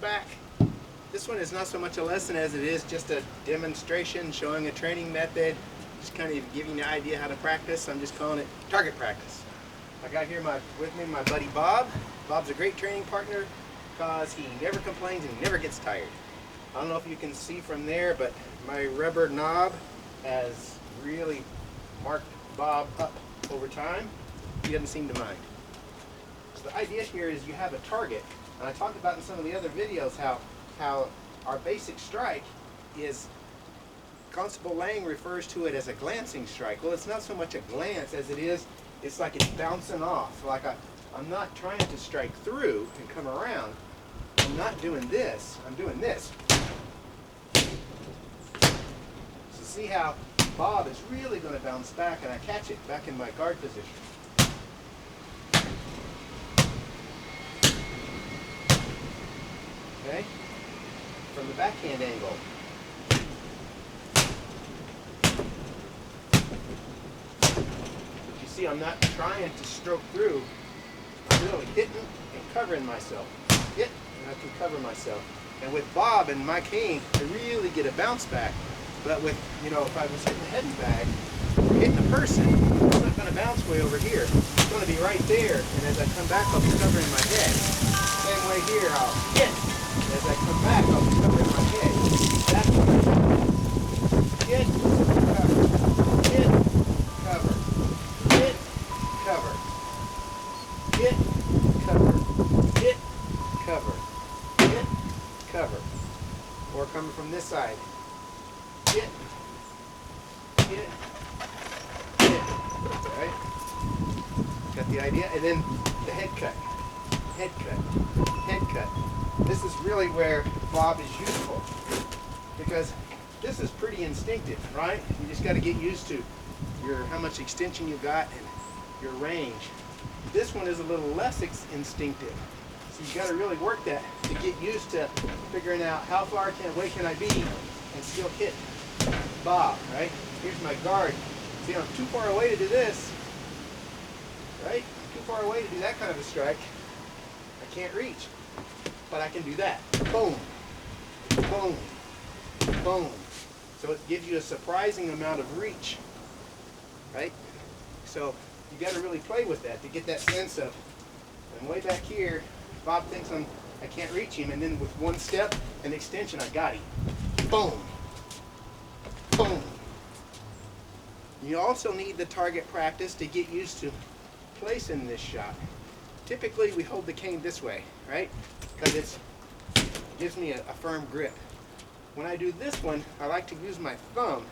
back. This one is not so much a lesson as it is just a demonstration showing a training method, just kind of giving you an idea how to practice. I'm just calling it target practice. I got here with me my buddy Bob. Bob's a great training partner because he never complains and he never gets tired. I don't know if you can see from there, but my rubber knob has really marked Bob up over time. He doesn't seem to mind. So the idea here is you have a target, and I talked about in some of the other videos how our basic strike is, Constable Lang refers to it as a glancing strike. Well, it's not so much a glance as it is, it's like it's bouncing off. Like I'm not trying to strike through and come around. I'm not doing this, I'm doing this. So see how Bob is really going to bounce back and I catch it back in my guard position. Okay? From the backhand angle. But you see, I'm not trying to stroke through. I'm really hitting and covering myself. Hit, and I can cover myself. And with Bob and my cane, I really get a bounce back. But with, if I was hitting the heading bag or hitting a person, it's not going to bounce way over here. It's going to be right there. And as I come back, I'll be covering my head. Same way here, I'll hit. And as I come back, I'll be covering my head. That's what I'm doing. Hit, cover. Hit, cover. Hit, cover. Hit, cover. Hit, cover. Hit, cover. Or coming from this side. Hit, hit, hit. Right? Got the idea? And then the head cut. Head cut. Head cut. This is really where Bob is useful, because this is pretty instinctive, right? You just got to get used to how much extension you got and your range. This one is a little less instinctive, so you got to really work that to get used to figuring out how far away can I be and still hit Bob, right? Here's my guard. See, I'm too far away to do this, right? I'm too far away to do that kind of a strike. I can't reach. But I can do that. Boom. Boom. Boom. So it gives you a surprising amount of reach. Right? So you got to really play with that to get that sense of, I'm way back here, Bob thinks I can't reach him, and then with one step and extension, I got him. Boom. Boom. You also need the target practice to get used to placing this shot. Typically, we hold the cane this way, right? Because it gives me a firm grip. When I do this one, I like to use my thumb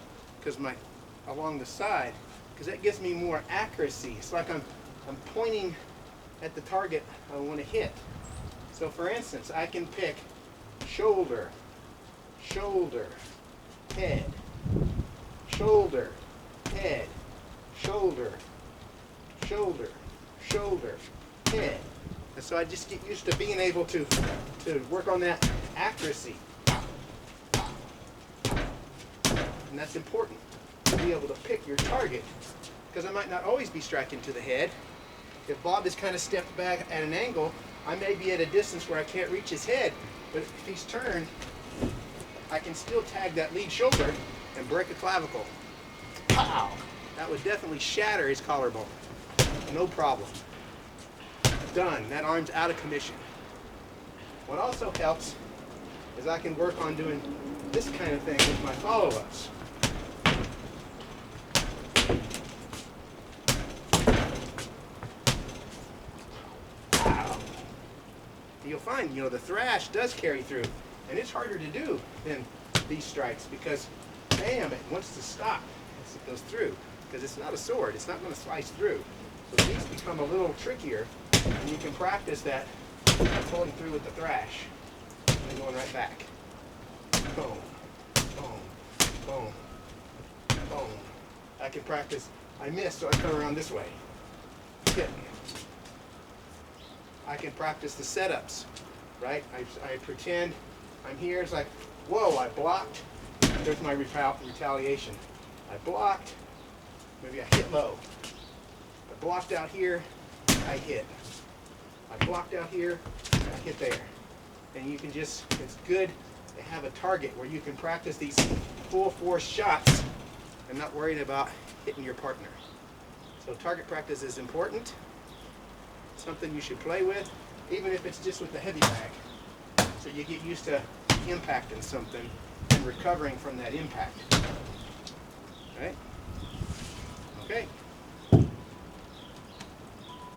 along the side, because that gives me more accuracy. It's like I'm pointing at the target I want to hit. So for instance, I can pick shoulder, shoulder, head, shoulder, head, shoulder, shoulder, shoulder, head. And so I just get used to being able to work on that accuracy. And that's important, to be able to pick your target, because I might not always be striking to the head. If Bob is kind of stepped back at an angle, I may be at a distance where I can't reach his head, but if he's turned, I can still tag that lead shoulder and break a clavicle. Pow! That would definitely shatter his collarbone. No problem. Done. That arm's out of commission. What also helps is I can work on doing this kind of thing with my follow-ups. Wow. You'll find, the thrash does carry through, and it's harder to do than these strikes because, bam, it wants to stop as it goes through, because it's not a sword. It's not going to slice through. So these become a little trickier. And you can practice that holding through with the thrash and going right back. Boom, boom, boom, boom. I can practice. I miss, so I come around this way. Hit. I can practice the setups, right? I pretend I'm here. It's like, whoa, I blocked. There's my retaliation. I blocked. Maybe I hit low. I blocked out here. I hit. I blocked out here, I hit there. And you can just, it's good to have a target where you can practice these full force shots and not worrying about hitting your partner. So target practice is important. Something you should play with, even if it's just with the heavy bag. So you get used to impacting something and recovering from that impact. Right? Okay.